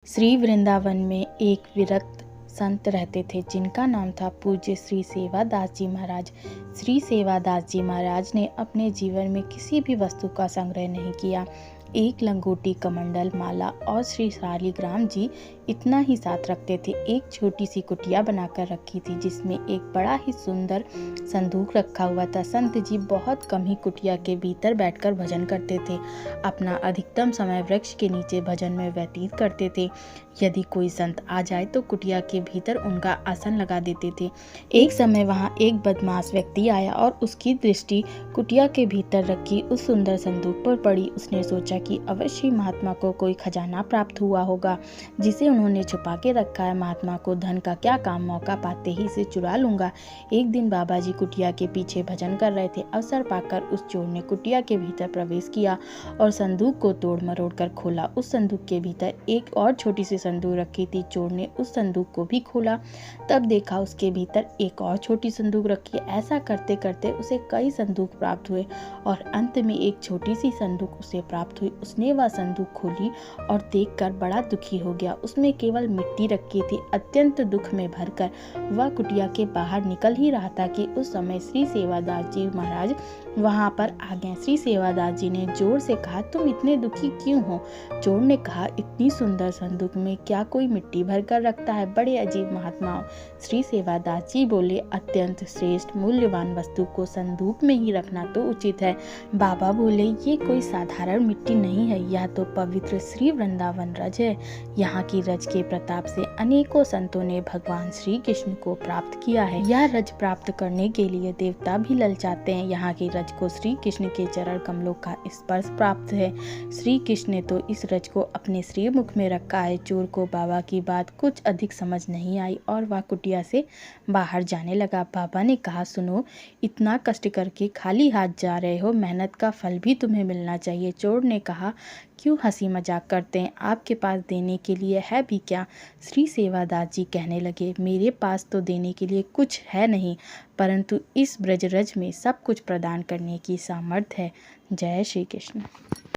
श्री वृंदावन में एक विरक्त संत रहते थे जिनका नाम था पूज्य श्री सेवादास जी महाराज। श्री सेवादास जी महाराज ने अपने जीवन में किसी भी वस्तु का संग्रह नहीं किया। एक लंगोटी, कमंडल, माला और श्री शालिग्राम जी इतना ही साथ रखते थे। एक छोटी सी कुटिया बनाकर रखी थी जिसमें एक बड़ा ही सुंदर संदूक रखा हुआ था। संत जी बहुत कम ही कुटिया के भीतर बैठकर भजन करते थे। अपना अधिकतम समय वृक्ष के नीचे भजन में व्यतीत करते थे। यदि कोई संत आ जाए तो कुटिया के भीतर उनका आसन लगा देते थे। एक समय वहां एक बदमाश व्यक्ति आया और उसकी दृष्टि कुटिया के भीतर रखी उस सुंदर संदूक पर पड़ी। उसने सोचा कि अवश्य महात्मा को कोई खजाना प्राप्त हुआ होगा जिसे उन्होंने छुपा के रखा है। महात्मा को धन का क्या काम, मौका पाते ही इसे चुरा लूंगा। एक दिन बाबा जी कुटिया के पीछे भजन कर रहे थे। अवसर पाकर उस चोर ने कुटिया के भीतर प्रवेश किया और संदूक को तोड़ मरोड़ कर खोला। उस संदूक के भीतर एक और छोटी सी संदूक रखी थी। चोर ने उस संदूक को भी खोला, तब देखा उसके भीतर एक और छोटी संदूक रखी है। ऐसा करते करते उसे कई संदूक प्राप्त हुए और अंत में एक छोटी सी संदूक उसे प्राप्त हुई। उसने वह संदूक खोली और देखकर बड़ा दुखी हो गया। उसमें केवल मिट्टी रखी थी। अत्यंत दुख में भरकर वह कुटिया के बाहर निकल ही रहा था कि उस समय श्री सेवादास जी महाराज वहां पर आ गए। श्री सेवादास जी ने जोर से कहा, तुम इतने दुखी क्यों हो? चोर ने कहा, इतनी सुंदर संदूक में क्या कोई मिट्टी भरकर रखता है? बड़े अजीब महात्मा हो। श्री सेवादास जी बोले, अत्यंत श्रेष्ठ मूल्यवान वस्तु को संदूक में ही रखना तो उचित है। बाबा बोले, ये कोई साधारण मिट्टी नहीं है, यह तो पवित्र श्री वृंदावन रज है। यहाँ की रज के प्रताप से अनेकों संतों ने भगवान श्री कृष्ण को प्राप्त किया है। यह रज प्राप्त करने के लिए देवता भी ललचाते हैं। यहाँ की रज को श्री कृष्ण के चरण कमलों का स्पर्श प्राप्त है। श्री कृष्ण ने तो इस रज को अपने श्रीमुख में रखा है। चोर को बाबा की बात कुछ अधिक समझ नहीं आई और वह कुटिया से बाहर जाने लगा। बाबा ने कहा, सुनो, इतना कष्ट करके खाली हाथ जा रहे हो, मेहनत का फल भी तुम्हें मिलना चाहिए। चोर ने कहा, क्यों हंसी मजाक करते हैं? आपके पास देने के लिए है भी क्या? श्री सेवादास जी कहने लगे, मेरे पास तो देने के लिए कुछ है नहीं, परंतु इस ब्रजरज में सब कुछ प्रदान करने की सामर्थ्य है। जय श्री कृष्ण।